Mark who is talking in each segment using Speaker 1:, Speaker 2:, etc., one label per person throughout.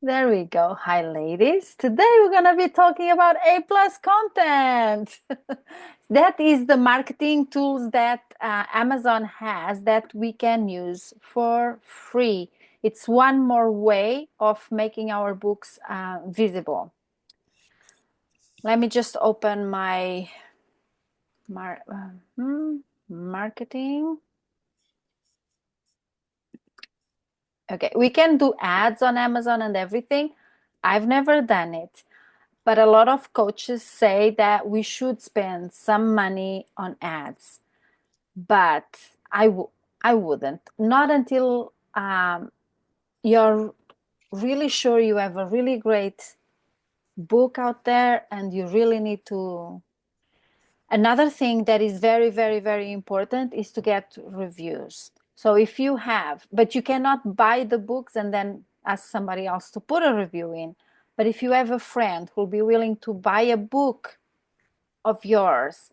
Speaker 1: There we go. Hi, ladies. Today we're going to be talking about A plus content. That is the marketing tools that Amazon has that we can use for free. It's one more way of making our books visible. Let me just open my marketing. Okay, we can do ads on Amazon and everything. I've never done it. But a lot of coaches say that we should spend some money on ads. But I wouldn't. Not until you're really sure you have a really great book out there and you really need to. Another thing that is very, very, very important is to get reviews. So if you have, but you cannot buy the books and then ask somebody else to put a review in. But if you have a friend who'll be willing to buy a book of yours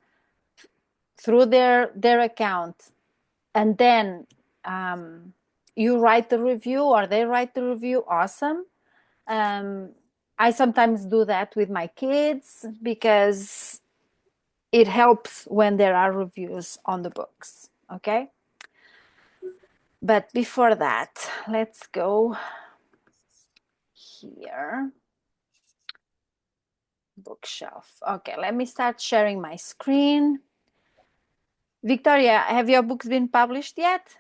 Speaker 1: through their account, and then you write the review or they write the review, awesome. I sometimes do that with my kids because it helps when there are reviews on the books. Okay, but before that, let's go here. Bookshelf. Okay, let me start sharing my screen. Victoria, have your books been published yet?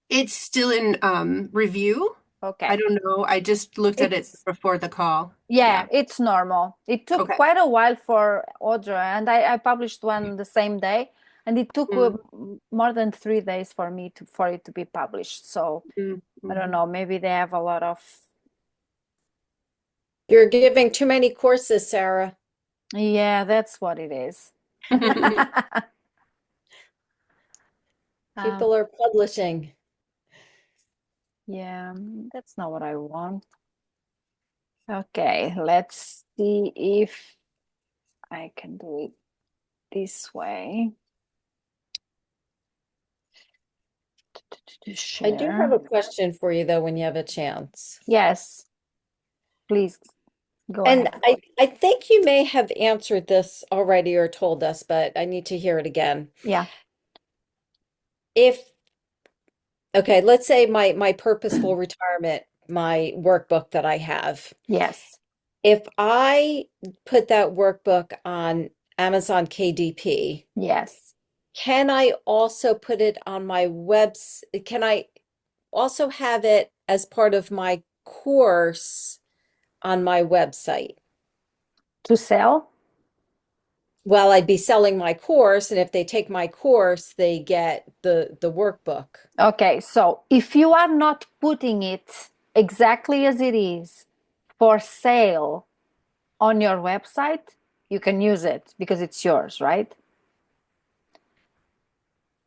Speaker 2: It's still in review. I
Speaker 1: Okay.
Speaker 2: don't know. I just looked at it
Speaker 1: It's
Speaker 2: before the call.
Speaker 1: Yeah,
Speaker 2: Yeah.
Speaker 1: it's normal. It took
Speaker 2: Okay.
Speaker 1: quite a while for Audra, and I published one the same day, and it took
Speaker 2: Mm,
Speaker 1: more than 3 days for me for it to be published. So I don't
Speaker 2: mhm.
Speaker 1: know, maybe they have a lot of.
Speaker 3: You're giving too many courses, Sarah.
Speaker 1: Yeah, that's what it is. Um,
Speaker 3: People are publishing.
Speaker 1: yeah, that's not what I want. Okay, let's see if I can do it this way. To
Speaker 3: I do have
Speaker 1: share.
Speaker 3: a question for you, though, when you have a chance.
Speaker 1: Yes, please go
Speaker 3: And
Speaker 1: ahead.
Speaker 3: I think you may have answered this already or told us, but I need to hear it again.
Speaker 1: Yeah.
Speaker 3: If, okay, let's say my purposeful retirement, my workbook that I have.
Speaker 1: Yes.
Speaker 3: If I put that workbook on Amazon KDP,
Speaker 1: Yes.
Speaker 3: can I also put it on my webs? Can I also have it as part of my course on my website?
Speaker 1: To sell?
Speaker 3: Well, I'd be selling my course, and if they take my course, they get the workbook.
Speaker 1: Okay, so if you are not putting it exactly as it is for sale on your website, you can use it because it's yours, right?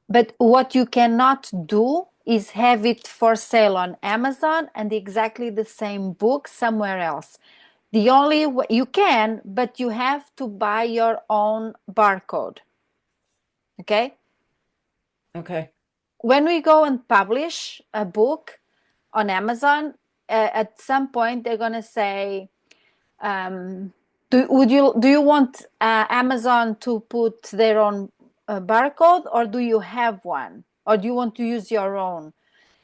Speaker 1: But what you cannot do is have it for sale on Amazon and exactly the same book somewhere else. The only way you can, but you have to buy your own barcode. Okay?
Speaker 3: Okay.
Speaker 1: When we go and publish a book on Amazon, at some point they're going to say, do you want Amazon to put their own barcode, or do you have one, or do you want to use your own?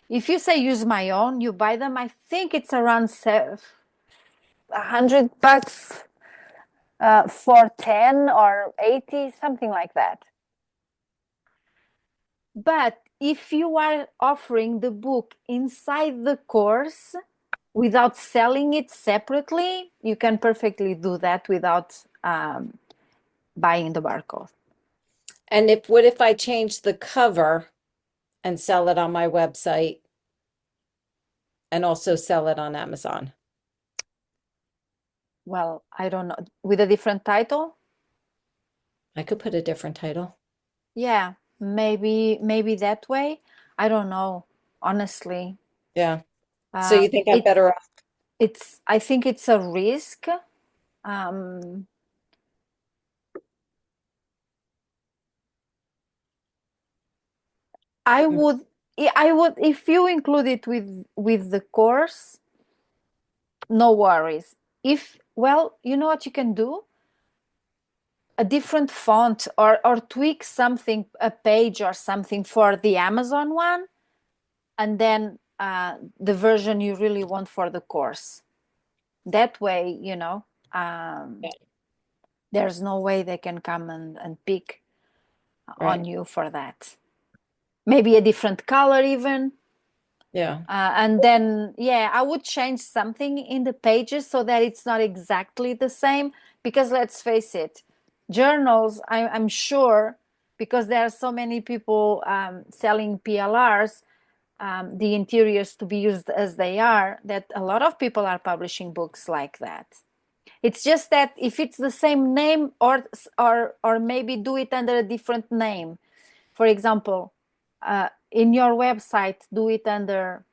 Speaker 1: If you say use my own, you buy them. I think it's around $100 for 10 or 80, something like that. But if you are offering the book inside the course without selling it separately, you can perfectly do that without buying the barcode.
Speaker 3: And if what if I change the cover and sell it on my website and also sell it on Amazon?
Speaker 1: Well, I don't know. With a different title?
Speaker 3: I could put a different title.
Speaker 1: Yeah, maybe that way. I don't know, honestly.
Speaker 3: Yeah. So you think I'm
Speaker 1: It
Speaker 3: better off?
Speaker 1: it's I think it's a risk. Um, I
Speaker 3: Okay.
Speaker 1: would I would if you include it with the course, no worries. Well, you know what you can do? A different font or tweak something, a page or something for the Amazon one, and then the version you really want for the course. That way, there's no way they can come and pick on
Speaker 3: Right.
Speaker 1: you for that. Maybe a different color even.
Speaker 3: Yeah.
Speaker 1: And then, yeah, I would change something in the pages so that it's not exactly the same. Because let's face it, journals, I'm sure, because there are so many people selling PLRs, the interiors to be used as they are, that a lot of people are publishing books like that. It's just that if it's the same name or maybe do it under a different name. For example, in your website, do it under.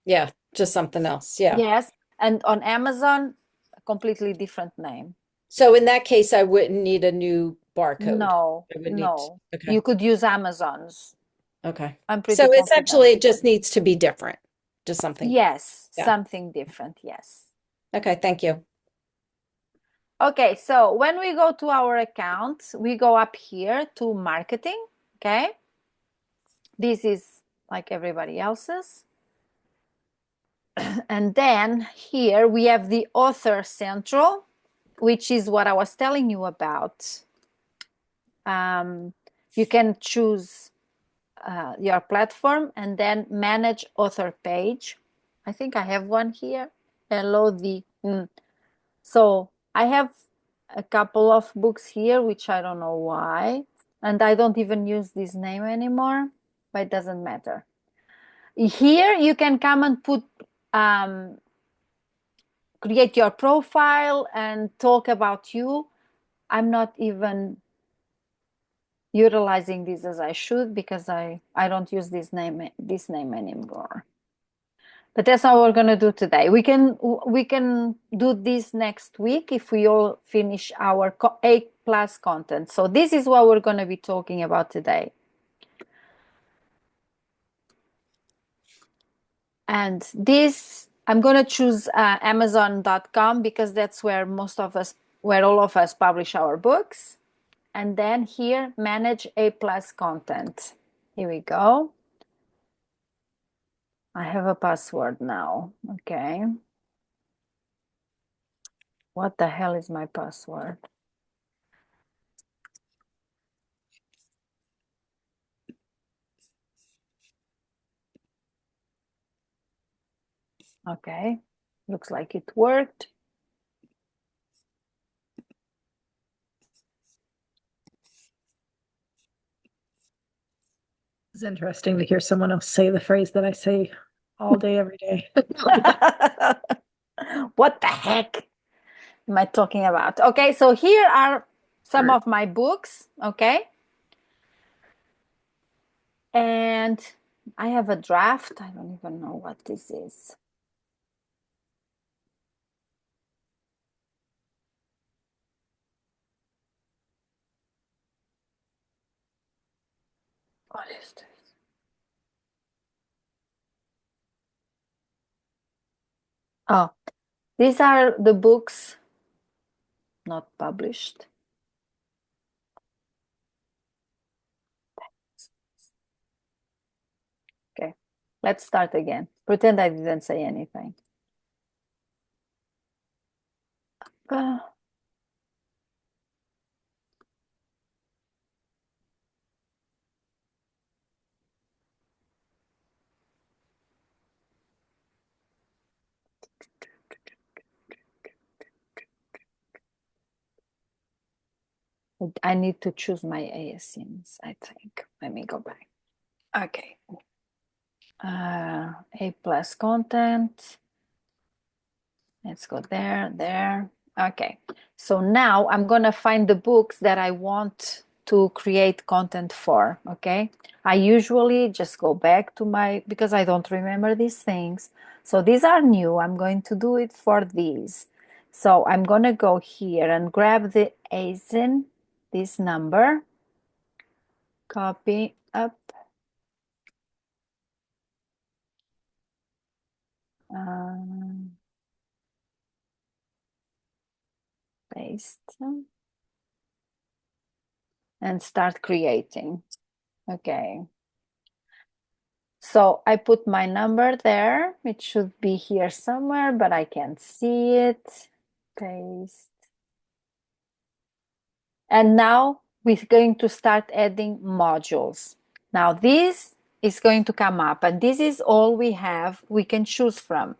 Speaker 3: Yeah. Just something else. Yeah.
Speaker 1: Yes, and on Amazon, a completely different name.
Speaker 3: So in that case, I wouldn't need a new barcode.
Speaker 1: No,
Speaker 3: I would need,
Speaker 1: no.
Speaker 3: okay.
Speaker 1: You could use Amazon's.
Speaker 3: Okay.
Speaker 1: I'm pretty
Speaker 3: So
Speaker 1: confident
Speaker 3: essentially
Speaker 1: you
Speaker 3: it just
Speaker 1: can.
Speaker 3: needs to be different. Just something.
Speaker 1: Yes,
Speaker 3: Yeah.
Speaker 1: something different. Yes.
Speaker 3: Okay. Thank you.
Speaker 1: Okay, so when we go to our account, we go up here to marketing. Okay. This is like everybody else's. And then here we have the author central, which is what I was telling you about. You can choose your platform and then manage author page. I think I have one here. Hello, So I have a couple of books here, which I don't know why. And I don't even use this name anymore, but it doesn't matter. Here you can come and create your profile and talk about you. I'm not even utilizing this as I should because I don't use this name anymore. But that's not what we're going to do today. We can do this next week if we all finish our A plus content. So this is what we're going to be talking about today. And this, I'm going to choose Amazon.com because that's where all of us publish our books. And then here, manage A plus content. Here we go. I have a password now. Okay. What the hell is my password? Okay. Looks like it worked.
Speaker 4: It's interesting to hear someone else say the phrase that I say all day, every day.
Speaker 1: What the heck am I talking about? Okay, so here are some of my books, okay? And I have a draft. I don't even know what this is. What is this? Oh, these are the books not published. Okay, let's start again. Pretend I didn't say anything. Uh, I need to choose my ASINs, I think. Let me go back. Okay. A plus content. Let's go there. Okay. So now I'm going to find the books that I want to create content for. Okay. I usually just go back to because I don't remember these things. So these are new. I'm going to do it for these. So I'm going to go here and grab the ASIN, this number, copy up. Paste. And start creating. Okay. So I put my number there. It should be here somewhere, but I can't see it. Paste. And now we're going to start adding modules. Now this is going to come up, and this is all we have, we can choose from.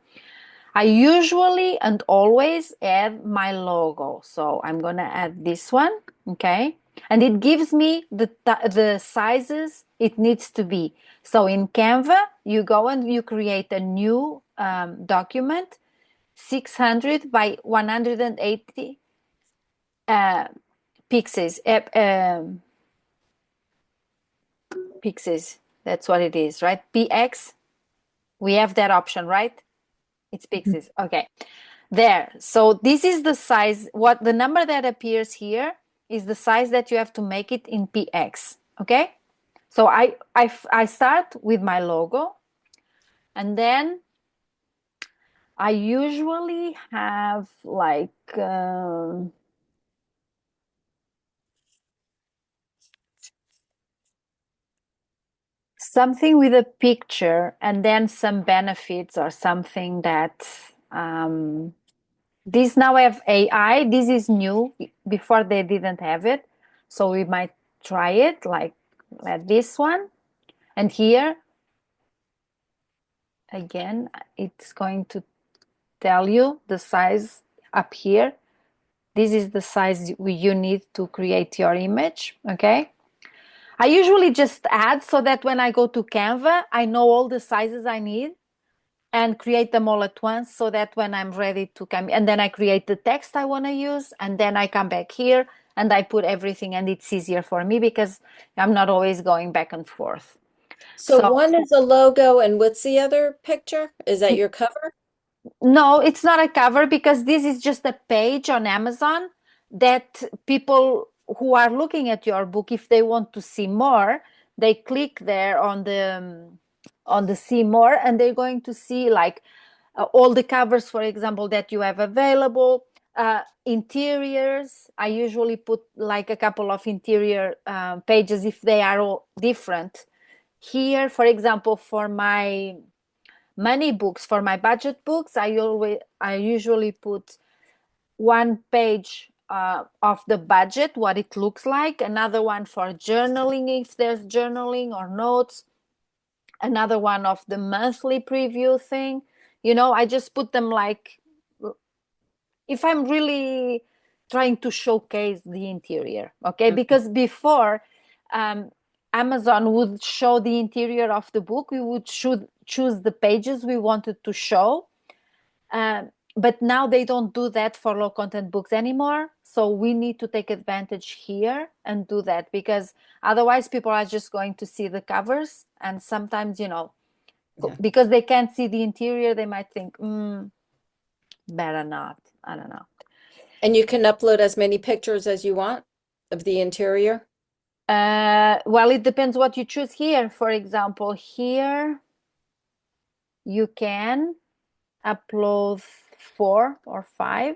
Speaker 1: I usually and always add my logo. So I'm going to add this one, okay? And it gives me the sizes it needs to be. So in Canva, you go and you create a new document, 600 by 180 pixels. Pixels, that's what it is, right? PX, we have that option, right? It's pixels, okay. There, so this is the size, what the number that appears here is the size that you have to make it in PX, okay? So I start with my logo, and then I usually have like something with a picture and then some benefits or something that these now have AI. This is new. Before they didn't have it. So we might try it like this one. And here, again, it's going to tell you the size up here. This is the size you need to create your image, okay? I usually just add so that when I go to Canva, I know all the sizes I need and create them all at once so that when I'm ready to come, and then I create the text I want to use, and then I come back here and I put everything, and it's easier for me because I'm not always going back and forth.
Speaker 3: So one is a logo, and what's the other picture? Is that your cover?
Speaker 1: No, it's not a cover because this is just a page on Amazon that people who are looking at your book, if they want to see more, they click there on the see more, and they're going to see like all the covers, for example, that you have available. Interiors, I usually put like a couple of interior pages if they are all different. Here, for example, for my money books, for my budget books, I usually put one page of the budget, what it looks like, another one for journaling if there's journaling or notes, another one of the monthly preview thing. I just put them like if I'm really trying to showcase the interior, okay? Because before Amazon would show the interior of the book, we would choose the pages we wanted to show. But now they don't do that for low content books anymore. So we need to take advantage here and do that, because otherwise people are just going to see the covers, and sometimes, because they can't see the interior, they might think, better not. I don't know.
Speaker 3: And you can upload as many pictures as you want of the interior?
Speaker 1: Well, it depends what you choose here. For example, here you can upload 4 or 5.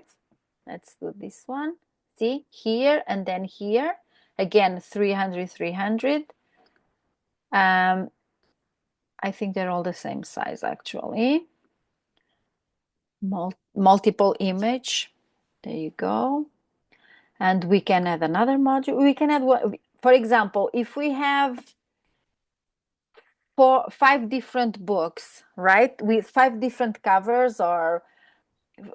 Speaker 1: Let's do this one. See, here and then here. Again, 300, 300. I think they're all the same size, actually. Multiple image. There you go. And we can add another module. We can add, for example, if we have 5 different books, right, with 5 different covers, or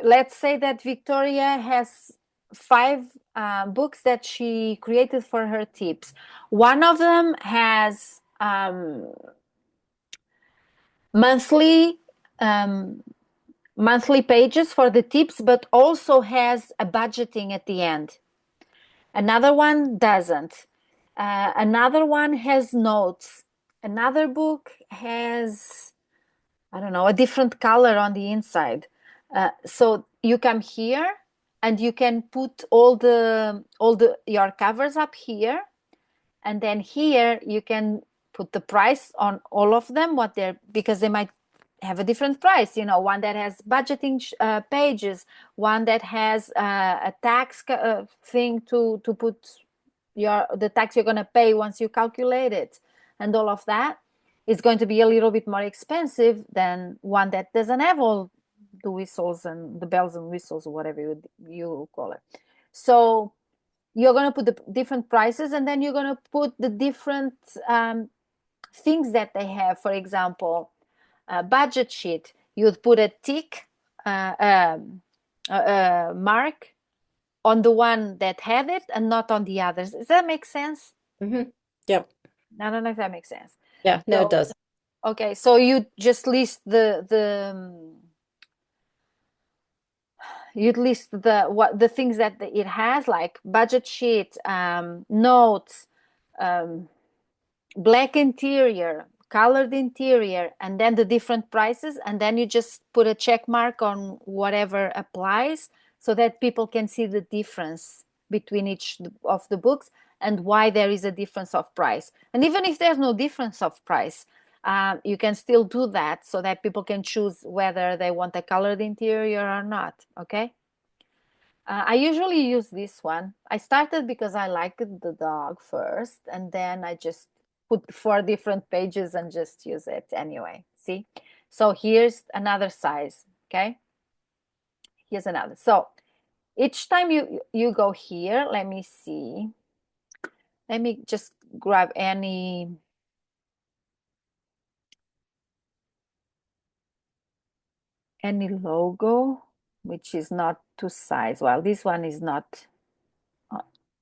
Speaker 1: let's say that Victoria has 5 books that she created for her tips. One of them has monthly pages for the tips, but also has a budgeting at the end. Another one doesn't. Another one has notes. Another book has, I don't know, a different color on the inside. So you come here and you can put all your covers up here, and then here you can put the price on all of them, because they might have a different price, one that has budgeting pages, one that has a tax thing to put the tax you're going to pay once you calculate it, and all of that is going to be a little bit more expensive than one that doesn't have all the whistles and the bells and whistles, or whatever you call it. So you're going to put the different prices, and then you're going to put the different things that they have. For example, a budget sheet, you'd put a tick mark on the one that had it and not on the others. Does that make sense?
Speaker 3: Yep.
Speaker 1: I don't know if that makes sense.
Speaker 3: Yeah, no, it does.
Speaker 1: Okay, so you just list you'd list the things that it has, like budget sheet, notes, black interior, colored interior, and then the different prices, and then you just put a check mark on whatever applies so that people can see the difference between each of the books and why there is a difference of price. And even if there's no difference of price, you can still do that so that people can choose whether they want a colored interior or not. Okay. I usually use this one. I started because I liked the dog first, and then I just put 4 different pages and just use it anyway. See? So here's another size. Okay. Here's another. So each time you go here, let me see. Let me just grab any logo, which is not to size. Well, this one is not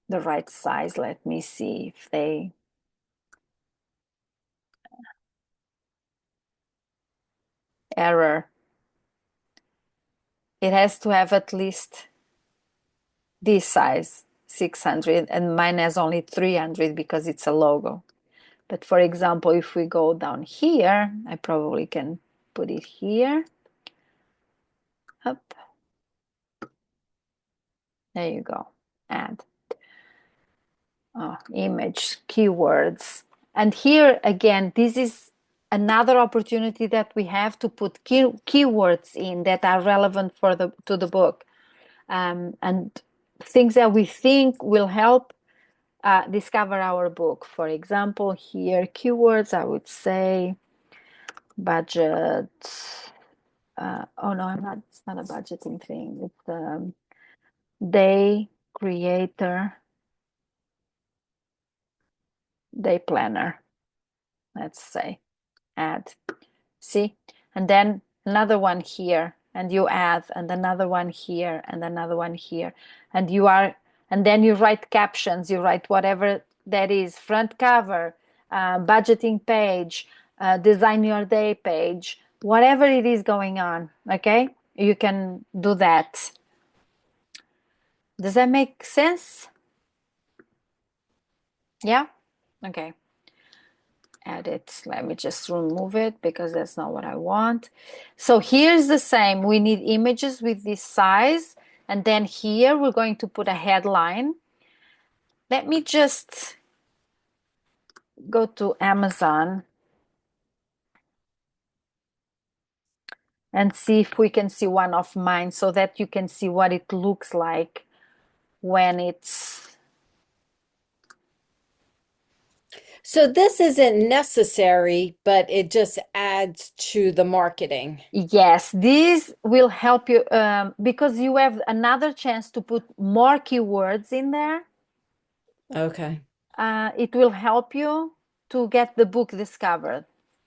Speaker 1: the right size. Let me see if they... Error. It has to have at least this size, 600, and mine has only 300 because it's a logo. But for example, if we go down here, I probably can put it here. Up. There you go. Add. Image, keywords. And here again, this is another opportunity that we have to put keywords in that are relevant to the book, and things that we think will help discover our book. For example, here, keywords, I would say budget. Oh no, it's not a budgeting thing. It's day creator, day planner. Let's say add. See? And then another one here, and you add, and another one here, and another one here. And then you write captions, you write whatever that is, front cover, budgeting page, design your day page, whatever it is going on, okay? You can do that. Does that make sense? Yeah? Okay. Add it. Let me just remove it because that's not what I want. So here's the same. We need images with this size. And then here we're going to put a headline. Let me just go to Amazon and see if we can see one of mine so that you can see what it looks like when it's...
Speaker 3: So this isn't necessary, but it just adds to the marketing.
Speaker 1: Yes, this will help you because you have another chance to put more keywords in there.
Speaker 3: Okay.
Speaker 1: It will help you to get the book discovered.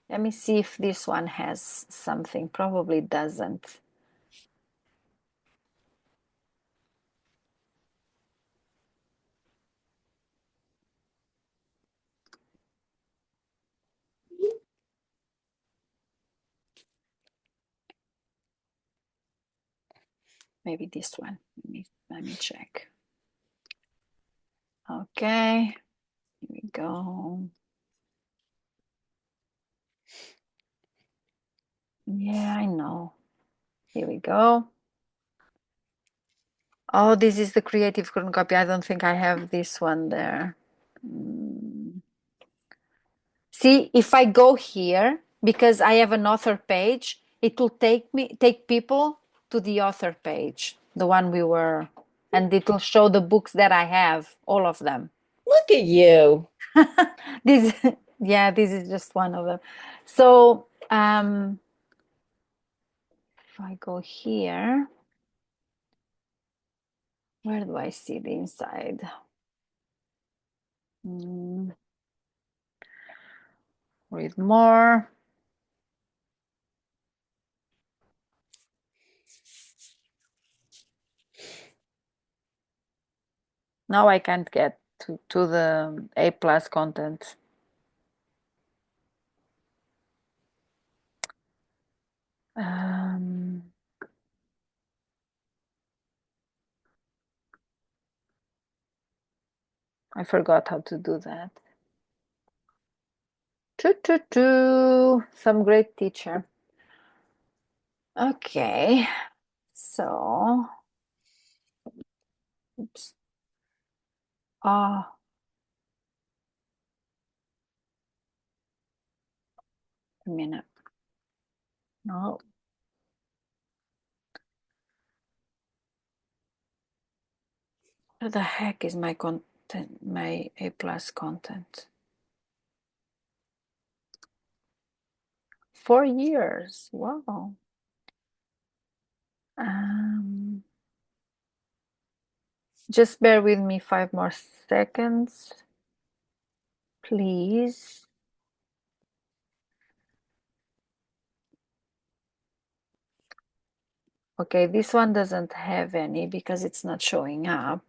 Speaker 1: Let me see if this one has something. Probably doesn't. Maybe this one. Let me check. Okay, here we go. Yeah, I know. Here we go. Oh, this is the creative copy. I don't think I have this one there. See, if I go here, because I have an author page, it will take people to the author page, the one we were, and it will show the books that I have, all of them.
Speaker 3: Look at you.
Speaker 1: This, yeah, this is just one of them. So if I go here, where do I see the inside? Read more. Now I can't get to the A+ content. I forgot how to do that. Some great teacher. Okay, so, oops. Oh, a minute. No. Where the heck is my content, my A+ content? 4 years. Wow. Just bear with me 5 more seconds, please. Okay, this one doesn't have any because it's not showing up.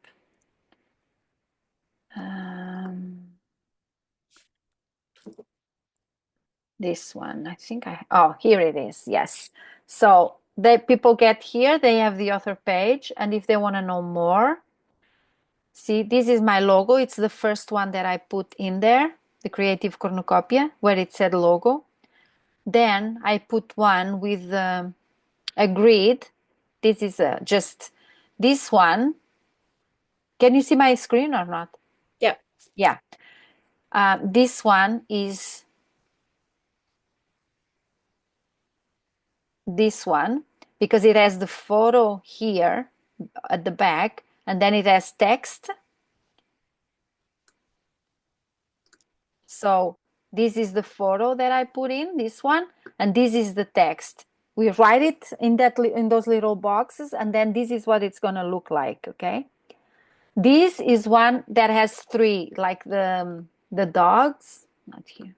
Speaker 1: This one, I think oh, here it is. Yes. So people get here, they have the author page, and if they want to know more, see, this is my logo. It's the first one that I put in there, the Creative Cornucopia, where it said logo. Then I put one with a grid. This is just this one. Can you see my screen or not?
Speaker 3: Yeah.
Speaker 1: Yeah. This one is this one because it has the photo here at the back, and then it has text. So this is the photo that I put in, this one, and this is the text. We write it in those little boxes, and then this is what it's gonna look like. Okay. This is one that has 3, like the dogs, not here.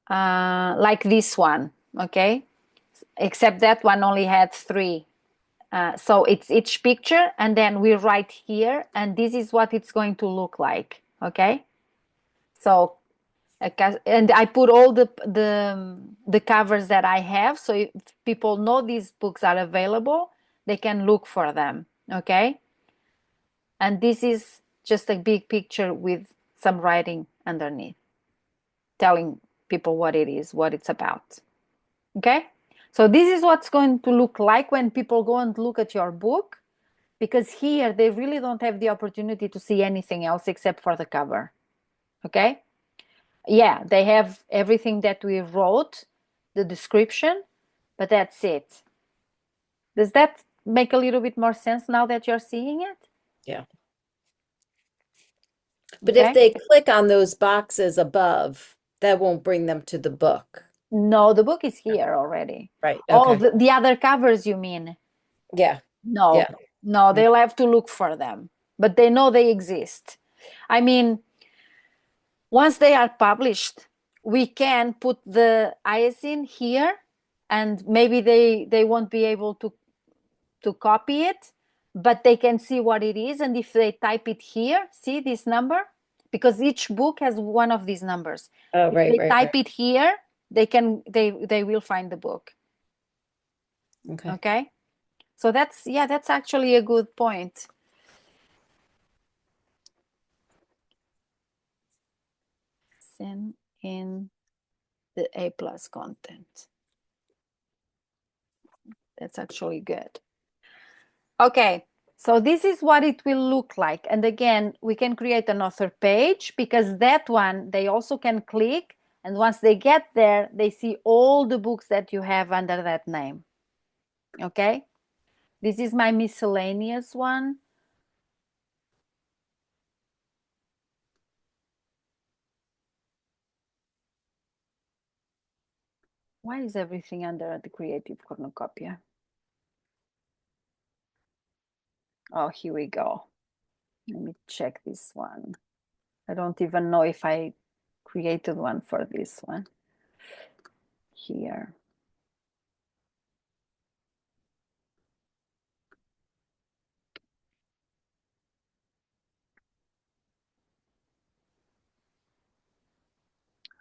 Speaker 1: Like this one, okay? Except that one only had 3. So it's each picture, and then we write here, and this is what it's going to look like, okay? So, and I put all the covers that I have, so if people know these books are available, they can look for them, okay? And this is just a big picture with some writing underneath, telling people what it is, what it's about, okay? So this is what's going to look like when people go and look at your book, because here they really don't have the opportunity to see anything else except for the cover, okay? Yeah, they have everything that we wrote, the description, but that's it. Does that make a little bit more sense now that you're seeing it?
Speaker 3: Yeah. But
Speaker 1: Okay.
Speaker 3: if they click on those boxes above, that won't bring them to the book.
Speaker 1: No, the book is here already.
Speaker 3: Right.
Speaker 1: Oh,
Speaker 3: Okay.
Speaker 1: the other covers, you mean?
Speaker 3: Yeah.
Speaker 1: No,
Speaker 3: Yeah.
Speaker 1: no, they'll have to look for them, but they know they exist. I mean, once they are published, we can put the ISIN here, and maybe they won't be able to copy it, but they can see what it is. And if they type it here, see this number, because each book has one of these numbers.
Speaker 3: Oh,
Speaker 1: If
Speaker 3: right,
Speaker 1: they
Speaker 3: right,
Speaker 1: type
Speaker 3: right.
Speaker 1: it here, they will find the book.
Speaker 3: Okay.
Speaker 1: Okay. So that's actually a good point. Send in the A+ content. That's actually good. Okay, so this is what it will look like. And again, we can create an author page, because that one, they also can click And once they get there, they see all the books that you have under that name. Okay? This is my miscellaneous one. Why is everything under the Creative Cornucopia? Oh, here we go. Let me check this one. I don't even know if I created one for this one. Here.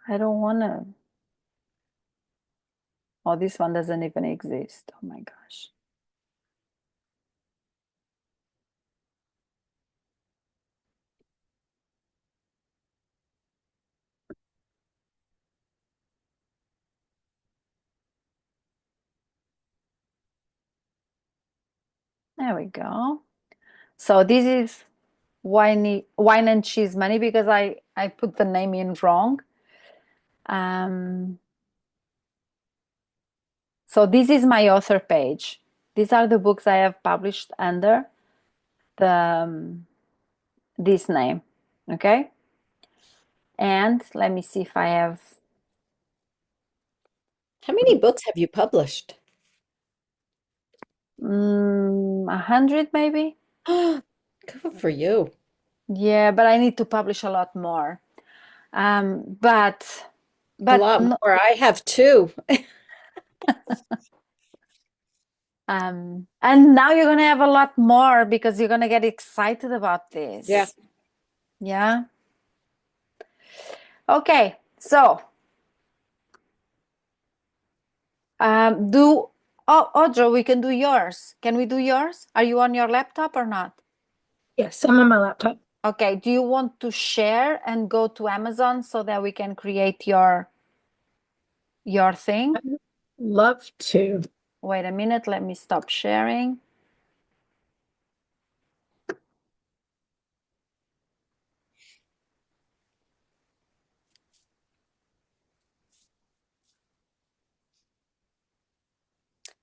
Speaker 1: I don't want to. Oh, this one doesn't even exist. Oh my gosh. There we go. So this is wine and cheese money because I put the name in wrong. So this is my author page. These are the books I have published under the this name. Okay. And let me see if I have
Speaker 3: How many books have you published?
Speaker 1: 100 maybe.
Speaker 3: Good for you.
Speaker 1: Yeah, but I need to publish a lot more. But
Speaker 3: A lot
Speaker 1: no,
Speaker 3: more. I have two.
Speaker 1: and now you're gonna have a lot more because you're gonna get excited about this.
Speaker 3: Yeah.
Speaker 1: Yeah. Okay, so Audra, we can do yours. Can we do yours? Are you on your laptop or not?
Speaker 4: Yes, I'm on my laptop.
Speaker 1: Okay, do you want to share and go to Amazon so that we can create your thing?
Speaker 4: I'd love to.
Speaker 1: Wait a minute, let me stop sharing.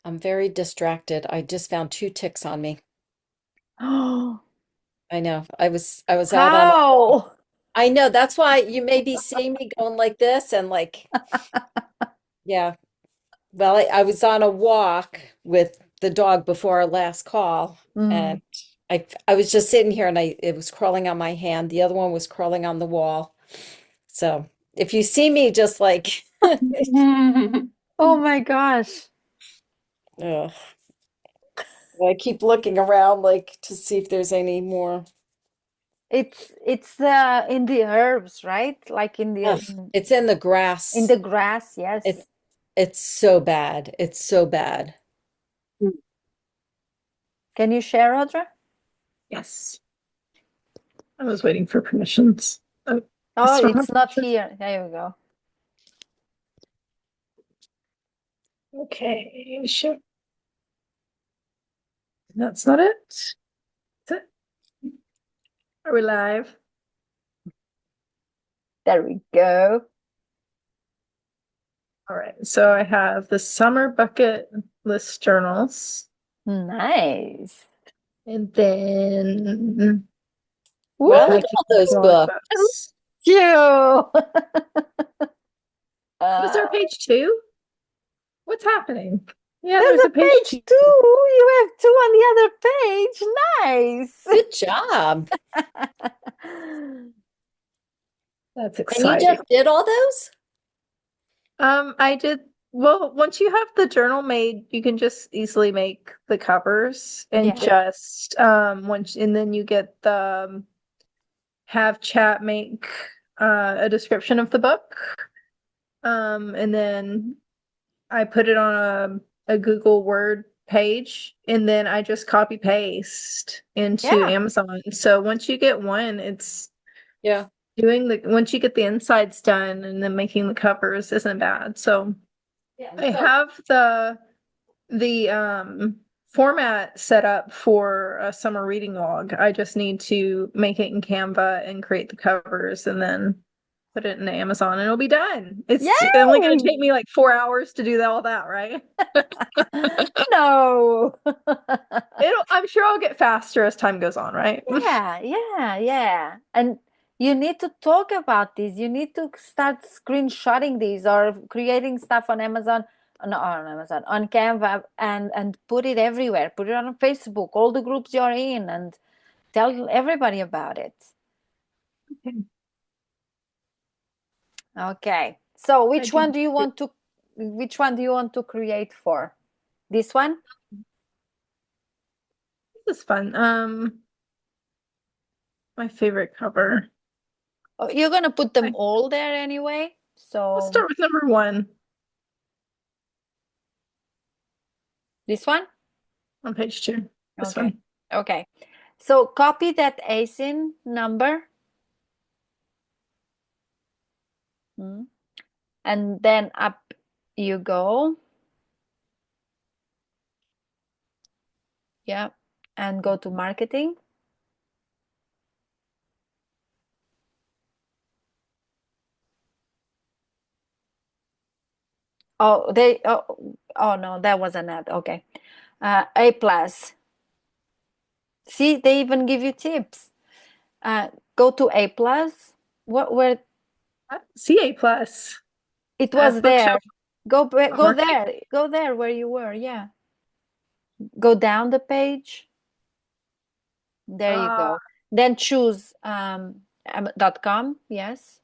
Speaker 3: I'm very distracted. I just found two ticks on me.
Speaker 1: Oh,
Speaker 3: I know. I was out on
Speaker 1: how?
Speaker 3: I know. That's why you may be seeing me going like this and like, yeah. Well, I was on a walk with the dog before our last call, and I was just sitting here and it was crawling on my hand. The other one was crawling on the wall. So if you see me just like,
Speaker 1: Oh my gosh.
Speaker 3: ugh, I keep looking around like to see if there's any more.
Speaker 1: It's in the herbs, right? Like
Speaker 3: Ugh, it's in the
Speaker 1: in
Speaker 3: grass.
Speaker 1: the grass,
Speaker 3: It's
Speaker 1: yes.
Speaker 3: it's so bad. It's so bad.
Speaker 1: Can you share, Audra?
Speaker 4: Yes. I was waiting for permissions. Oh, I
Speaker 1: Oh,
Speaker 4: still
Speaker 1: it's
Speaker 4: have
Speaker 1: not
Speaker 4: permission.
Speaker 1: here. There you go.
Speaker 4: Okay, sure. That's not it. That's it. Are we live?
Speaker 1: There we go.
Speaker 4: All right. So I have the summer bucket list journals,
Speaker 1: Nice.
Speaker 4: and then
Speaker 3: Wow,
Speaker 1: Woo!
Speaker 3: look
Speaker 4: my
Speaker 3: at all those
Speaker 4: blog
Speaker 3: books.
Speaker 4: books.
Speaker 1: You.
Speaker 4: Was there a page two? What's happening? Yeah,
Speaker 1: There's
Speaker 4: there's a
Speaker 1: a
Speaker 4: page
Speaker 1: page
Speaker 4: two.
Speaker 1: two. You have two on the other page. Nice.
Speaker 3: Good job.
Speaker 4: That's
Speaker 3: And you
Speaker 4: exciting.
Speaker 3: just did all those?
Speaker 4: I did well, once you have the journal made, you can just easily make the covers and
Speaker 1: Yeah.
Speaker 4: just once and then you get the have chat make a description of the book. And then I put it on a Google Word page and then I just copy paste into
Speaker 1: Yeah.
Speaker 4: Amazon. So once you get one, it's
Speaker 3: Yeah.
Speaker 4: once you get the insides done and then making the covers isn't bad. So
Speaker 3: Yeah.
Speaker 4: I
Speaker 3: So
Speaker 4: have the format set up for a summer reading log. I just need to make it in Canva and create the covers and then put it in Amazon and it'll be done. It's
Speaker 1: Yay!
Speaker 4: only going to take me like 4 hours to do all that, right?
Speaker 1: No.
Speaker 4: I'm sure I'll get faster as time goes on, right?
Speaker 1: Yeah. And you need to talk about this. You need to start screenshotting these or creating stuff on Amazon, not on Amazon, on Canva, and put it everywhere. Put it on Facebook, all the groups you're in, and tell everybody about it.
Speaker 4: Okay.
Speaker 1: Okay. So which one
Speaker 4: do-
Speaker 1: do you want to create for? This one?
Speaker 4: This is fun. My favorite cover.
Speaker 1: Oh, you're gonna put them all there anyway.
Speaker 4: I'll
Speaker 1: So
Speaker 4: start with number 1
Speaker 1: this one?
Speaker 4: on page 2. This
Speaker 1: Okay.
Speaker 4: one.
Speaker 1: Okay. So copy that ASIN number. And then up you go. Yeah. And go to marketing. Oh, oh no, that was an ad. Okay. A plus. See, they even give you tips. Go to A plus. Where
Speaker 4: CA plus.
Speaker 1: it was there.
Speaker 4: Bookshelf.
Speaker 1: Go
Speaker 4: Market.
Speaker 1: there. Go there where you were. Yeah. Go down the page. There you go. Then choose .com. Yes.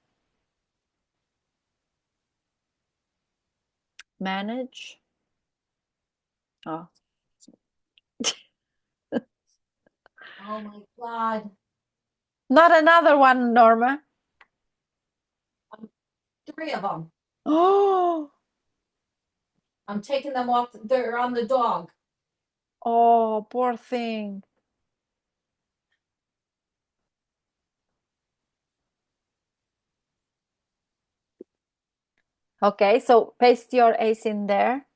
Speaker 1: Manage. Oh.
Speaker 3: Oh my God.
Speaker 1: Not another one, Norma.
Speaker 3: 3 of them.
Speaker 1: Oh.
Speaker 3: I'm taking them off. They're on the dog.
Speaker 1: Oh, poor thing. Okay, so paste your ace in there.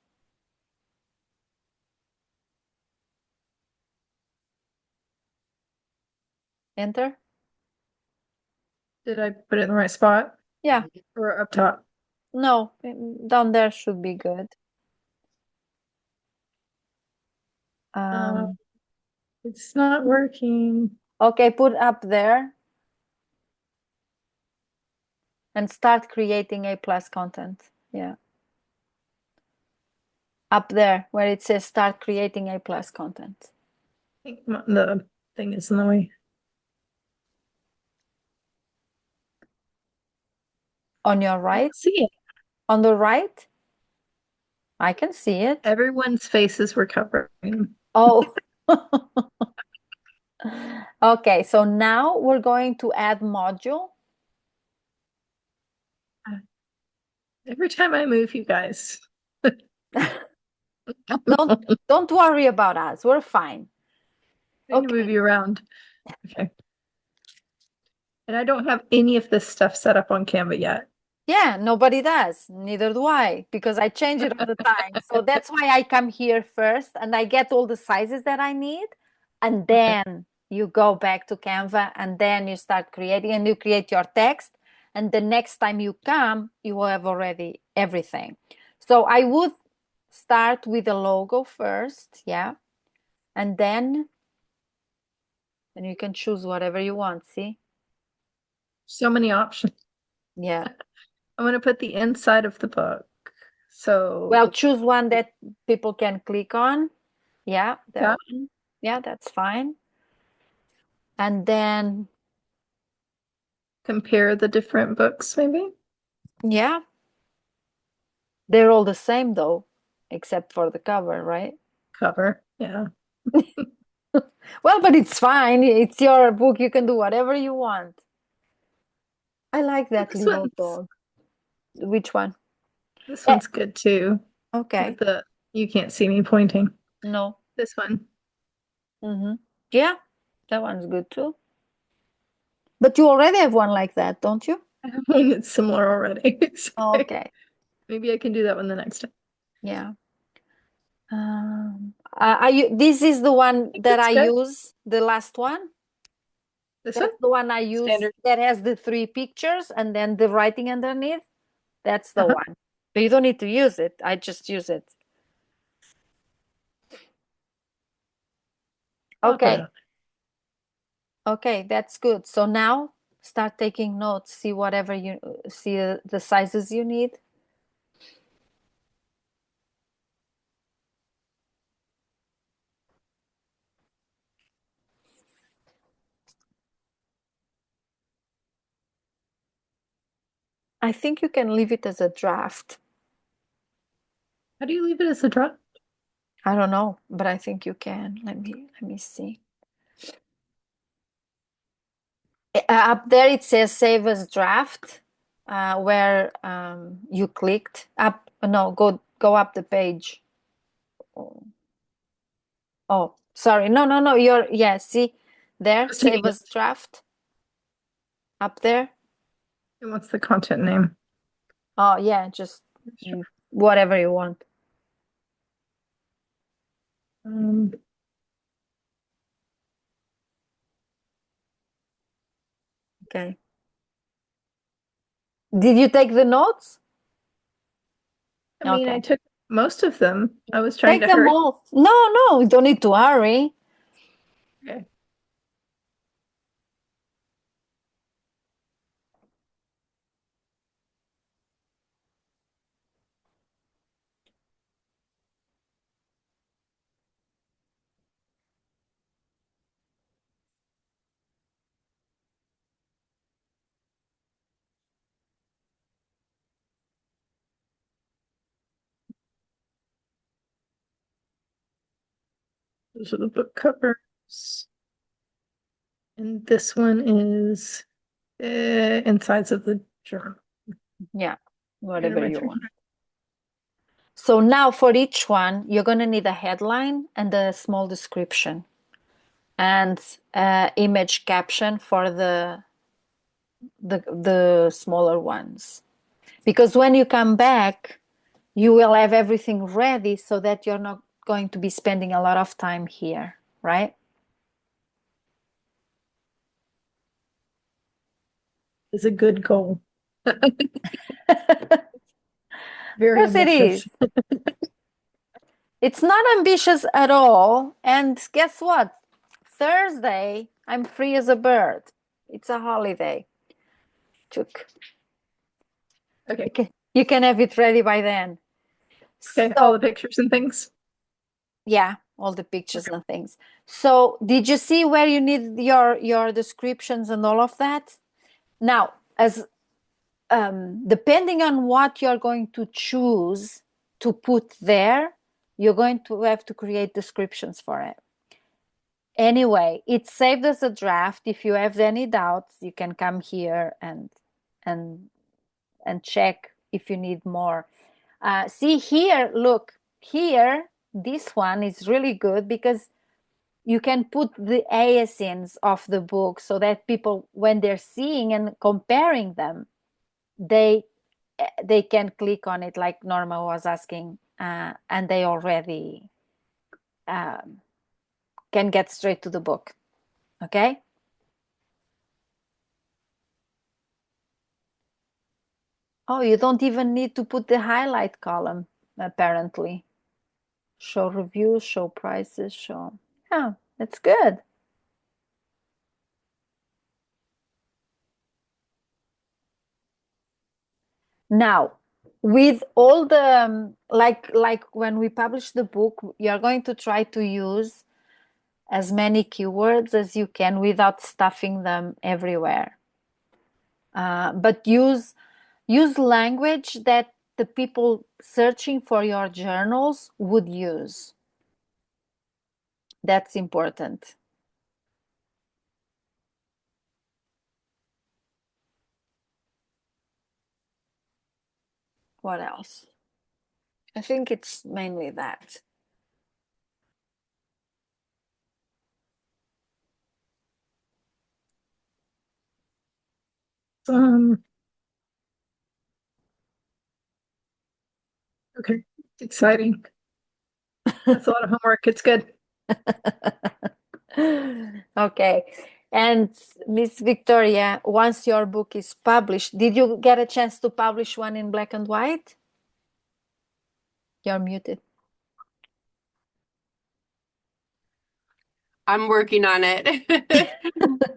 Speaker 1: Enter.
Speaker 4: Did I put it in the right spot?
Speaker 1: Yeah.
Speaker 4: Or up top?
Speaker 1: No, down there should be good.
Speaker 4: It's not working.
Speaker 1: Okay, put up there and start creating A plus content. Yeah. Up there where it says start creating A plus content.
Speaker 4: I think the thing is in the way.
Speaker 1: On your
Speaker 4: I
Speaker 1: right?
Speaker 4: don't see it.
Speaker 1: On the right? I can see it.
Speaker 4: Everyone's faces were covering.
Speaker 1: Oh. Okay, so now we're going to add module.
Speaker 4: Every time I move, you guys.
Speaker 1: Don't worry about us. We're fine.
Speaker 4: I can move you around. Okay. And I don't have any of this stuff set up on Canva yet.
Speaker 1: Yeah, nobody does. Neither do I, because I change it all the time. So that's why I come here first and I get all the sizes that I need. And then you go back to Canva and then you start creating and you create your text. And the next time you come, you will have already everything. So I would start with the logo first. Yeah. And then you can choose whatever you want. See?
Speaker 4: So many options.
Speaker 1: Yeah.
Speaker 4: I'm going to put the inside of the book. So,
Speaker 1: Well, choose one that people can click on. Yeah, that
Speaker 4: yeah.
Speaker 1: one. Yeah, that's fine. And then,
Speaker 4: Compare the different books, maybe.
Speaker 1: yeah, they're all the same though, except for the cover, right?
Speaker 4: Cover. Yeah.
Speaker 1: Well, but it's fine. It's your book. You can do whatever you want. I like that
Speaker 4: This
Speaker 1: little
Speaker 4: one's,
Speaker 1: dog. Which one?
Speaker 4: this one's good too.
Speaker 1: Okay.
Speaker 4: With you can't see me pointing.
Speaker 1: No.
Speaker 4: This one.
Speaker 1: Yeah, that one's good too. But you already have one like that, don't you?
Speaker 4: I have one that's similar already. So
Speaker 1: Okay.
Speaker 4: maybe I can do that one the next time.
Speaker 1: Yeah. This is the one that I
Speaker 4: good.
Speaker 1: use, the last one.
Speaker 4: This one?
Speaker 1: That's the one I use
Speaker 3: Standard.
Speaker 1: that has the 3 pictures and then the writing underneath. That's the
Speaker 4: Uh-huh.
Speaker 1: one. But you don't need to use it. I just use it.
Speaker 4: I'll put it
Speaker 1: Okay.
Speaker 4: on.
Speaker 1: Okay, that's good. So now start taking notes. See whatever you see the sizes you need. I think you can leave it as a draft.
Speaker 4: How do you leave it as a draft?
Speaker 1: I don't know, but I think you can. Let me see. Up there it says save as draft, where you clicked up. No, go up the page. Oh, sorry. No. Yeah, see there,
Speaker 4: was
Speaker 1: save
Speaker 4: taking
Speaker 1: as draft up there.
Speaker 4: And what's the content name?
Speaker 1: Oh, yeah, just whatever you want.
Speaker 4: Um,
Speaker 1: Okay. Did you take the notes?
Speaker 4: I mean, I
Speaker 1: Okay.
Speaker 4: took most of them. I was trying
Speaker 1: Take
Speaker 4: to
Speaker 1: them
Speaker 4: hurry.
Speaker 1: all. No, you don't need to hurry.
Speaker 4: Okay. Those are the book covers. And this one is insides of the journal.
Speaker 1: Yeah,
Speaker 4: And
Speaker 1: whatever
Speaker 4: my
Speaker 1: you
Speaker 4: turn.
Speaker 1: want. So now for each one, you're going to need a headline and a small description and image caption for the smaller ones. Because when you come back, you will have everything ready so that you're not going to be spending a lot of time here, right?
Speaker 4: Is a good goal. Very
Speaker 1: Yes, it
Speaker 4: ambitious.
Speaker 1: is. It's not ambitious at all. And guess what? Thursday, I'm free as a bird. It's a holiday. Took.
Speaker 4: Okay.
Speaker 1: You can have it ready by then.
Speaker 4: Okay. All
Speaker 1: So,
Speaker 4: the pictures and things.
Speaker 1: yeah, all the pictures and things. So, did you see where you need your descriptions and all of that? Now, as depending on what you're going to choose to put there, you're going to have to create descriptions for it. Anyway, it's saved as a draft. If you have any doubts, you can come here and check if you need more. See here, look here. This one is really good because you can put the ASINs of the book so that people, when they're seeing and comparing them, they can click on it like Norma was asking, and they already can get straight to the book. Okay. Oh, you don't even need to put the highlight column, apparently. Show reviews, show prices, show. Yeah, that's good. Now, with all the like when we publish the book, you're going to try to use as many keywords as you can without stuffing them everywhere. But use language that the people searching for your journals would use. That's important. What else? I think it's mainly that.
Speaker 4: Um, okay. It's exciting. That's a lot of homework. It's good.
Speaker 1: Okay. And Miss Victoria, once your book is published, did you get a chance to publish one in black and white? You're muted.
Speaker 2: I'm working on it.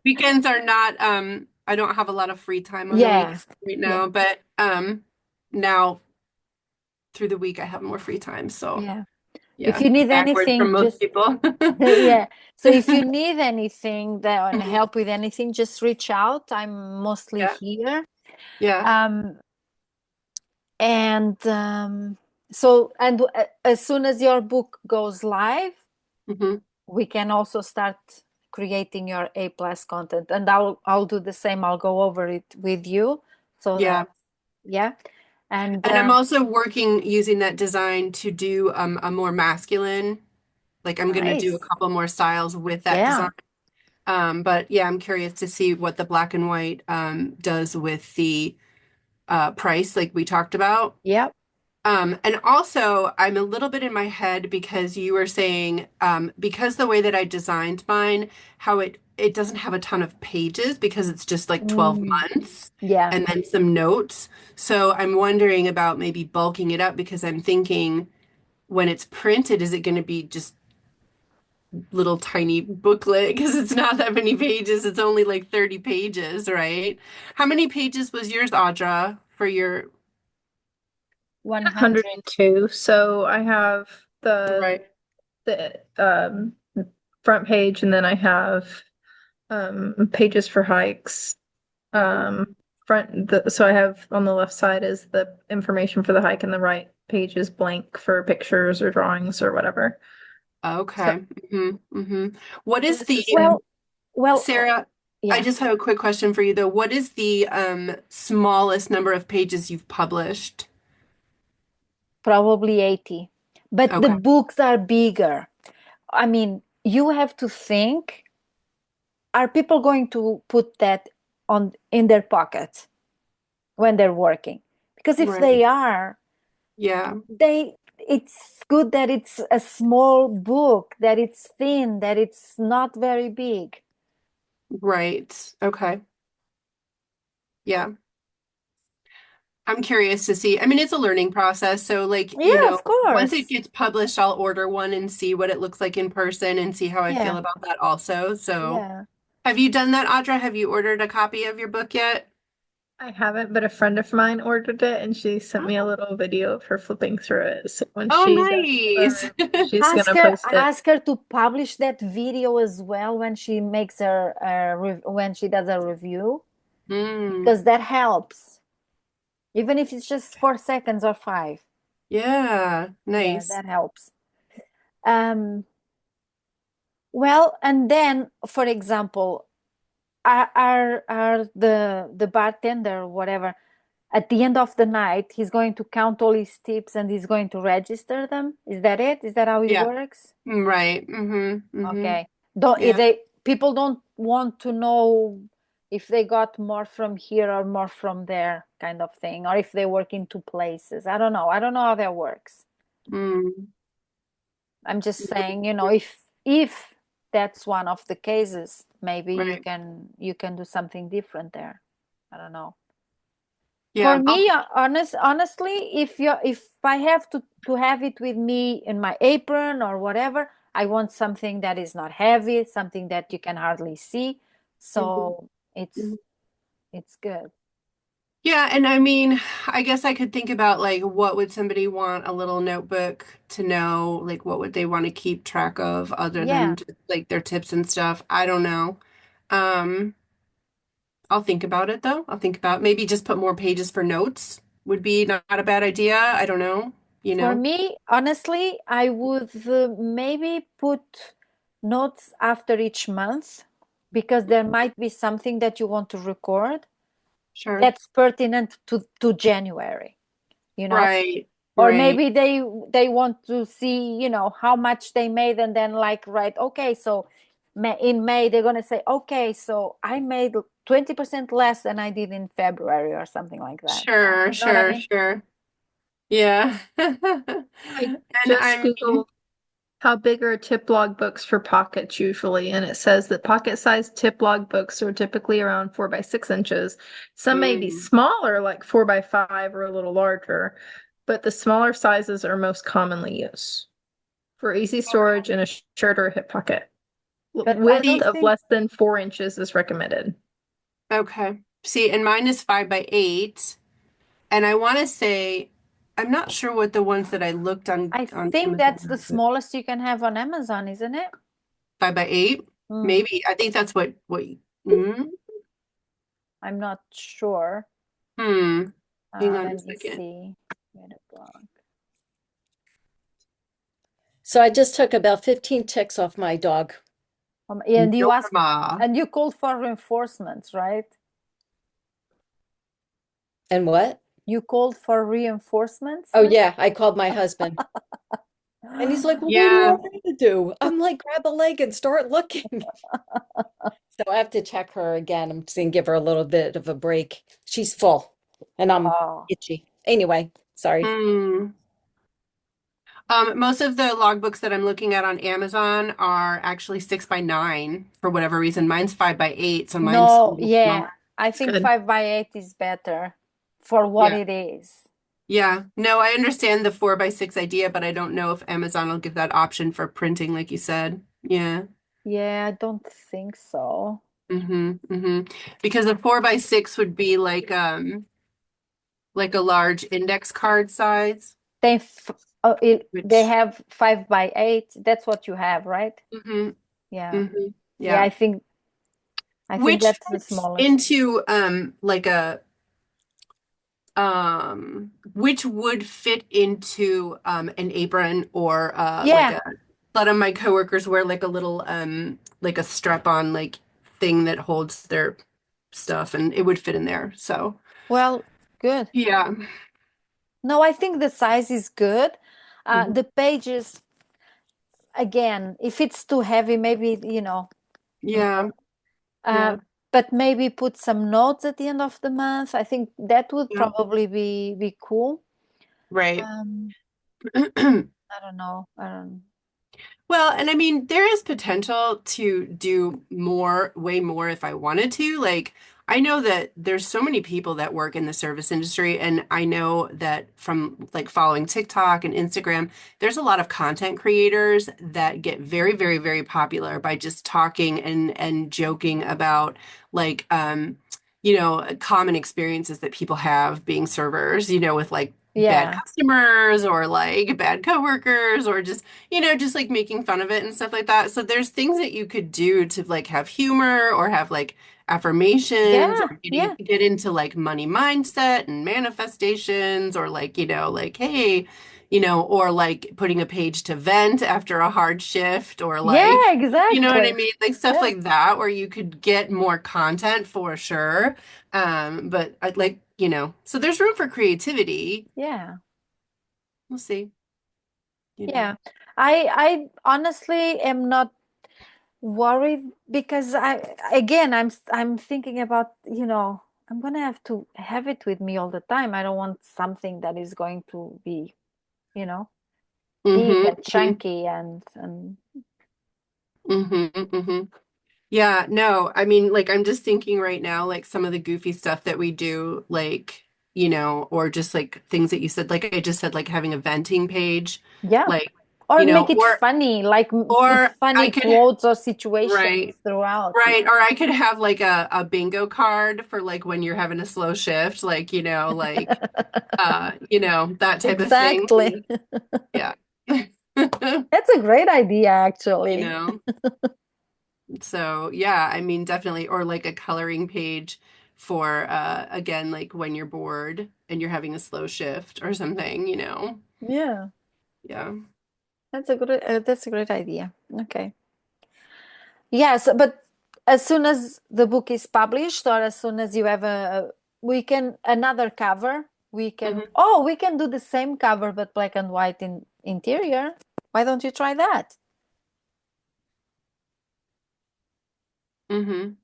Speaker 2: Weekends are not, I don't have a lot of free time on the
Speaker 1: Yeah,
Speaker 2: weekends right
Speaker 1: yeah,
Speaker 2: now, but now through the week I have more free time. So
Speaker 1: yeah. If
Speaker 2: yeah,
Speaker 1: you need
Speaker 2: backwards from
Speaker 1: anything,
Speaker 2: most
Speaker 1: just
Speaker 2: people.
Speaker 1: yeah. So if you need anything that and help with anything, just reach out. I'm mostly
Speaker 2: Yeah,
Speaker 1: here.
Speaker 2: yeah.
Speaker 1: Um, and so and as soon as your book goes live,
Speaker 2: Hmm.
Speaker 1: we can also start creating your A plus content, and I'll do the same. I'll go over it with you so
Speaker 2: Yeah.
Speaker 1: that yeah. And
Speaker 2: And I'm also working using that design to do a more masculine, like I'm gonna do a
Speaker 1: nice.
Speaker 2: couple more styles with that
Speaker 1: Yeah.
Speaker 2: design. But yeah, I'm curious to see what the black and white does with the price, like we talked about.
Speaker 1: Yep.
Speaker 2: And also, I'm a little bit in my head because you were saying, because the way that I designed mine, how it doesn't have a ton of pages because it's just like 12
Speaker 1: Mm,
Speaker 2: months
Speaker 1: yeah.
Speaker 2: and then some notes. So I'm wondering about maybe bulking it up because I'm thinking when it's printed, is it going to be just little tiny booklet? Because it's not that many pages. It's only like 30 pages, right? How many pages was yours, Audra, for your,
Speaker 1: 100.
Speaker 4: 102. So I have
Speaker 2: right?
Speaker 4: the front page, and then I have pages for hikes. So I have on the left side is the information for the hike, and the right page is blank for pictures or drawings or whatever. So
Speaker 2: Okay. What is
Speaker 4: this
Speaker 2: the
Speaker 4: is
Speaker 1: Well,
Speaker 2: Sarah, I
Speaker 1: yeah,
Speaker 2: just have a quick question for you though. What is the smallest number of pages you've published?
Speaker 1: probably 80. But the
Speaker 2: Okay.
Speaker 1: books are bigger. I mean, you have to think, are people going to put that on in their pocket when they're working? Because if
Speaker 2: Right.
Speaker 1: they are,
Speaker 2: Yeah.
Speaker 1: it's good that it's a small book, that it's thin, that it's not very big.
Speaker 2: Right. Okay. Yeah. I'm curious to see. I mean, it's a learning process. So like,
Speaker 1: Yeah, of
Speaker 2: once it
Speaker 1: course.
Speaker 2: gets published, I'll order one and see what it looks like in person and see how I feel
Speaker 1: Yeah,
Speaker 2: about that also. So
Speaker 1: yeah.
Speaker 2: have you done that, Audra? Have you ordered a copy of your book yet?
Speaker 4: I haven't, but a friend of mine ordered it, and she sent me a little video of her flipping through it. So when
Speaker 2: Oh,
Speaker 4: she does
Speaker 2: nice.
Speaker 4: her review, she's gonna post it.
Speaker 1: Ask her to publish that video as well when she makes her when she does a review,
Speaker 2: Mm,
Speaker 1: because that helps, even if it's just 4 seconds or five.
Speaker 2: yeah,
Speaker 1: Yeah,
Speaker 2: nice.
Speaker 1: that helps. Um, well, and then, for example, are the bartender or whatever at the end of the night, he's going to count all his tips and he's going to register them? Is that it? Is that how it
Speaker 2: Yeah,
Speaker 1: works?
Speaker 2: right.
Speaker 1: Okay. Don't
Speaker 2: Yeah,
Speaker 1: they people don't want to know if they got more from here or more from there kind of thing, or if they work in two places. I don't know. I don't know how that works.
Speaker 2: mm,
Speaker 1: I'm just saying, if that's one of the cases, maybe you
Speaker 2: right.
Speaker 1: can do something different there. I don't know. For
Speaker 2: Yeah,
Speaker 1: me, honestly, if I have to have it with me in my apron or whatever, I want something that is not heavy, something that you can hardly see.
Speaker 2: mhm,
Speaker 1: So it's
Speaker 2: mhm.
Speaker 1: it's good.
Speaker 2: Yeah, and I mean, I guess I could think about like what would somebody want a little notebook to know, like what would they want to keep track of other than
Speaker 1: Yeah.
Speaker 2: just like their tips and stuff. I don't know. Um, I'll think about it though. I'll think about maybe just put more pages for notes would be not a bad idea. I don't know, you
Speaker 1: For
Speaker 2: know.
Speaker 1: me, honestly, I would maybe put notes after each month because there might be something that you want to record
Speaker 2: Sure.
Speaker 1: that's pertinent to January, you know?
Speaker 2: Right,
Speaker 1: Or
Speaker 2: right.
Speaker 1: maybe they want to see, how much they made and then like write, okay, so in May they're going to say, okay, so I made 20% less than I did in February or something like that.
Speaker 2: Sure,
Speaker 1: You know what I
Speaker 2: sure,
Speaker 1: mean?
Speaker 2: sure. Yeah.
Speaker 4: I
Speaker 2: And
Speaker 4: just
Speaker 2: I mean,
Speaker 4: Googled How big are tip log books for pockets usually? And it says that pocket-sized tip log books are typically around 4 by 6 inches. Some may be
Speaker 2: Mm.
Speaker 4: smaller, like 4 by 5 or a little larger, but the smaller sizes are most commonly used for easy storage in a shirt or a hip pocket.
Speaker 1: But I
Speaker 4: Width
Speaker 1: don't
Speaker 2: See,
Speaker 4: of
Speaker 1: think
Speaker 4: less than 4 inches is recommended.
Speaker 2: okay. See, and mine is 5 by 8. And I want to say, I'm not sure what the ones that I looked
Speaker 1: I
Speaker 2: on
Speaker 1: think that's the
Speaker 2: Amazon, but
Speaker 1: smallest you can have on Amazon, isn't it?
Speaker 2: 5 by 8,
Speaker 1: Hmm.
Speaker 2: maybe. I think that's what. Mm,
Speaker 1: I'm not sure.
Speaker 2: hmm. Hang on a
Speaker 1: Let me
Speaker 2: second.
Speaker 1: see. Where the blog.
Speaker 3: So I just took about 15 ticks off my dog.
Speaker 1: And you asked,
Speaker 2: Norma.
Speaker 1: and you called for reinforcements, right?
Speaker 3: And what?
Speaker 1: You called for reinforcements?
Speaker 3: Oh yeah, I called my husband. And he's like, well, what do you
Speaker 2: Yeah.
Speaker 3: want me to do? I'm like, grab a leg and start looking. So I have to check her again. I'm just gonna give her a little bit of a break. She's full and I'm
Speaker 1: Oh,
Speaker 3: itchy. Anyway, sorry.
Speaker 2: Hmm. Most of the logbooks that I'm looking at on Amazon are actually 6 by 9 for whatever reason. Mine's 5 by 8, so mine's a
Speaker 1: no,
Speaker 2: little
Speaker 1: yeah.
Speaker 2: smaller.
Speaker 1: I
Speaker 4: It's
Speaker 1: think
Speaker 4: good.
Speaker 1: 5 by 8 is better for what
Speaker 2: Yeah.
Speaker 1: it is.
Speaker 2: Yeah. No, I understand the 4 by 6 idea, but I don't know if Amazon will give that option for printing, like you said. Yeah.
Speaker 1: Yeah, I don't think so.
Speaker 2: Because a 4 by 6 would be like a large index card size.
Speaker 1: They f they
Speaker 2: Which
Speaker 1: have 5 by 8. That's what you have, right?
Speaker 2: hmm
Speaker 1: Yeah.
Speaker 2: hmm
Speaker 1: Yeah,
Speaker 2: yeah.
Speaker 1: I think
Speaker 2: Which
Speaker 1: that's the
Speaker 2: fits
Speaker 1: smallest.
Speaker 2: into like a which would fit into an apron or like
Speaker 1: Yeah.
Speaker 2: a lot of my coworkers wear like a little like a strap-on like thing that holds their stuff and it would fit in there. So
Speaker 1: Well, good.
Speaker 2: yeah.
Speaker 1: No, I think the size is good.
Speaker 2: Mhm.
Speaker 1: The pages, again, if it's too heavy, maybe,
Speaker 2: Yeah.
Speaker 1: uh,
Speaker 2: Yeah.
Speaker 1: but maybe put some notes at the end of the month. I think that would
Speaker 2: Yeah.
Speaker 1: probably be cool.
Speaker 2: Right.
Speaker 1: Um, I don't know. I don't.
Speaker 2: Well, and I mean, there is potential to do more, way more if I wanted to. Like, I know that there's so many people that work in the service industry, and I know that from like following TikTok and Instagram, there's a lot of content creators that get very, very, very popular by just talking and joking about like common experiences that people have being servers, with like bad
Speaker 1: Yeah.
Speaker 2: customers or like bad coworkers or just like making fun of it and stuff like that. So there's things that you could do to like have humor or have like affirmations
Speaker 1: Yeah.
Speaker 2: or
Speaker 1: Yeah.
Speaker 2: get into like money mindset and manifestations or like, like, hey, or like putting a page to vent after a hard shift or
Speaker 1: Yeah,
Speaker 2: like, you know what I
Speaker 1: exactly.
Speaker 2: mean? Like stuff
Speaker 1: Yeah.
Speaker 2: like that where you could get more content for sure. But I'd like, so there's room for creativity.
Speaker 1: Yeah.
Speaker 2: We'll see, you know.
Speaker 1: Yeah. I honestly am not worried because I'm thinking about, I'm gonna have to have it with me all the time. I don't want something that is going to be, you know, big
Speaker 2: Mm-hmm.
Speaker 1: and chunky and
Speaker 2: Mm-hmm. Yeah, no, I mean, like, I'm just thinking right now, like, some of the goofy stuff that we do, like, or just like things that you said, like, I just said, like, having a venting page,
Speaker 1: yeah.
Speaker 2: like,
Speaker 1: Or
Speaker 2: you know,
Speaker 1: make it
Speaker 2: or,
Speaker 1: funny, like put
Speaker 2: or I
Speaker 1: funny
Speaker 2: could,
Speaker 1: quotes or situations
Speaker 2: right,
Speaker 1: throughout.
Speaker 2: right, or I could have like a bingo card for like when you're having a slow shift, like, that type of thing.
Speaker 1: Exactly.
Speaker 2: Yeah.
Speaker 1: That's a great idea,
Speaker 2: You
Speaker 1: actually.
Speaker 2: know? So yeah, I mean definitely or like a coloring page for again like when you're bored and you're having a slow shift or something.
Speaker 1: Yeah,
Speaker 2: Yeah.
Speaker 1: that's a great idea. Okay. Yes, but as soon as the book is published or as soon as you have we can another cover,
Speaker 2: hmm
Speaker 1: we can do the same cover but black and white in interior. Why don't you try that?
Speaker 2: hmm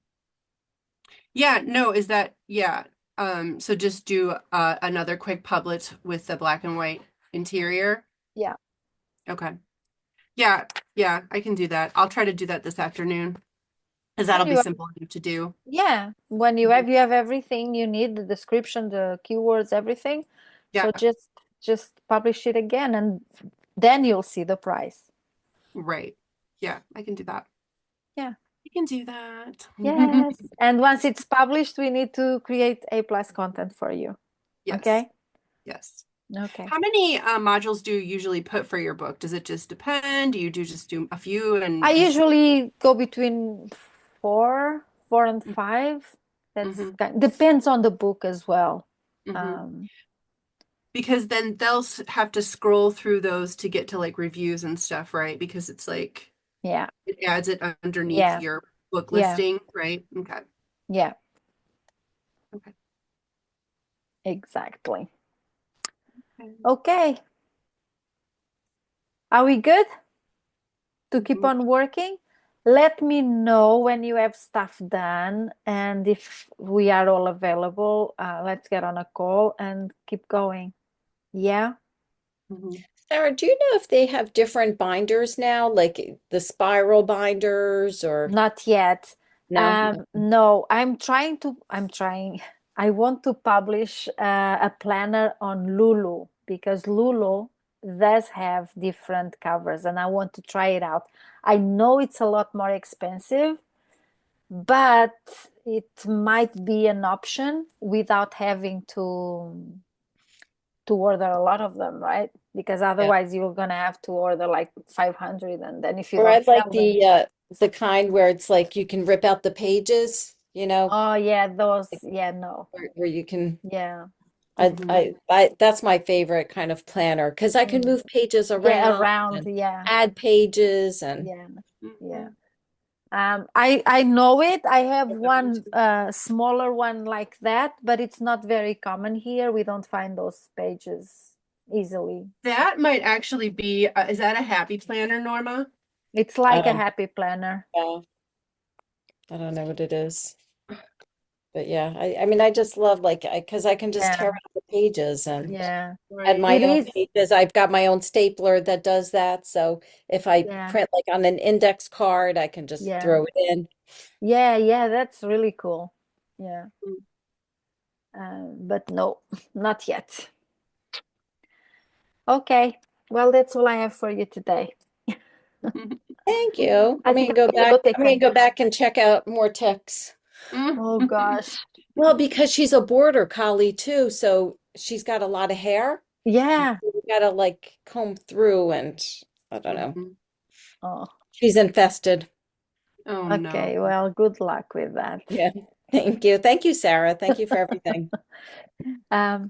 Speaker 2: Yeah, no, is that yeah. So just do another quick publish with the black and white interior.
Speaker 1: Yeah.
Speaker 2: Okay. Yeah, yeah, I can do that. I'll try to do that this afternoon because
Speaker 1: When
Speaker 2: that'll be
Speaker 1: you
Speaker 2: simple enough to do.
Speaker 1: Yeah, when
Speaker 2: Mhm.
Speaker 1: you have everything you need, the description, the keywords, everything.
Speaker 2: Yeah,
Speaker 1: So just publish it again and then you'll see the price.
Speaker 2: right. Yeah, I can do that.
Speaker 1: Yeah.
Speaker 2: I can do that.
Speaker 1: Yes. And once it's published, we need to create A plus content for you.
Speaker 2: Yes,
Speaker 1: Okay?
Speaker 2: yes.
Speaker 1: Okay.
Speaker 2: How many modules do you usually put for your book? Does it just depend? Do you just do a few
Speaker 1: I
Speaker 2: and just
Speaker 1: usually go between four and five. That's
Speaker 2: hmm
Speaker 1: depends on the book as well.
Speaker 2: hmm
Speaker 1: Um,
Speaker 2: because then they'll have to scroll through those to get to like reviews and stuff, right? Because it's like
Speaker 1: yeah,
Speaker 2: it adds it underneath
Speaker 1: yeah,
Speaker 2: your book
Speaker 1: yeah,
Speaker 2: listing, right? Okay.
Speaker 1: yeah,
Speaker 2: Okay.
Speaker 1: exactly.
Speaker 2: Okay.
Speaker 1: Okay. Are we good to keep
Speaker 2: Mhm.
Speaker 1: on working? Let me know when you have stuff done and if we are all available. Let's get on a call and keep going. Yeah,
Speaker 2: Mhm.
Speaker 3: Sarah, do you know if they have different binders now, like the spiral binders or
Speaker 1: not yet.
Speaker 3: no?
Speaker 1: No, I'm trying. I want to publish a planner on Lulu because Lulu does have different covers and I want to try it out. I know it's a lot more expensive, but it might be an option without having to order a lot of them, right? Because
Speaker 3: Yeah.
Speaker 1: otherwise you're gonna have to order like 500 and then if you
Speaker 3: Or I
Speaker 1: don't
Speaker 3: like
Speaker 1: sell them.
Speaker 3: the kind where it's like you can rip out the pages,
Speaker 1: Oh yeah, those,
Speaker 3: like
Speaker 1: yeah, no.
Speaker 3: where you can
Speaker 1: Yeah.
Speaker 2: Mhm.
Speaker 3: that's my favorite kind of planner because I can
Speaker 1: Mm.
Speaker 3: move pages
Speaker 1: Yeah,
Speaker 3: around
Speaker 1: around,
Speaker 3: and
Speaker 1: yeah.
Speaker 3: add pages and
Speaker 1: Yeah. Yeah.
Speaker 2: Mhm.
Speaker 1: I know it. I have one smaller one like that, but it's not very common here. We don't find those pages easily.
Speaker 2: That might actually be, is that a happy planner, Norma?
Speaker 1: It's
Speaker 3: I
Speaker 1: like a
Speaker 3: don't
Speaker 1: happy planner.
Speaker 3: know. I don't know what it is. But yeah, I mean I just love like I because I can just tear
Speaker 1: Yeah.
Speaker 3: out the pages and
Speaker 1: Yeah.
Speaker 3: add
Speaker 2: Right.
Speaker 3: my
Speaker 1: It
Speaker 3: own
Speaker 1: is.
Speaker 3: pages. I've got my own stapler that does that. So if I
Speaker 1: Yeah.
Speaker 3: print like on an index card, I can just
Speaker 1: Yeah.
Speaker 3: throw it in.
Speaker 1: Yeah. Yeah. That's really cool. Yeah.
Speaker 2: Mm.
Speaker 1: But no, not yet. Okay. Well, that's all I have for you today.
Speaker 3: Thank you.
Speaker 1: I think I'm gonna go take
Speaker 3: I'm
Speaker 1: a
Speaker 3: gonna go
Speaker 1: nap.
Speaker 3: back and check out more texts.
Speaker 1: Oh gosh.
Speaker 3: Well, because she's a border collie too, so she's got a lot of hair. And
Speaker 1: Yeah.
Speaker 3: so we gotta like comb through and I don't know.
Speaker 2: Mhm.
Speaker 1: Oh,
Speaker 3: She's infested.
Speaker 2: Oh no.
Speaker 1: okay. Well, good luck with that.
Speaker 3: Yeah. Thank you. Thank you, Sarah. Thank you for everything.
Speaker 1: Um,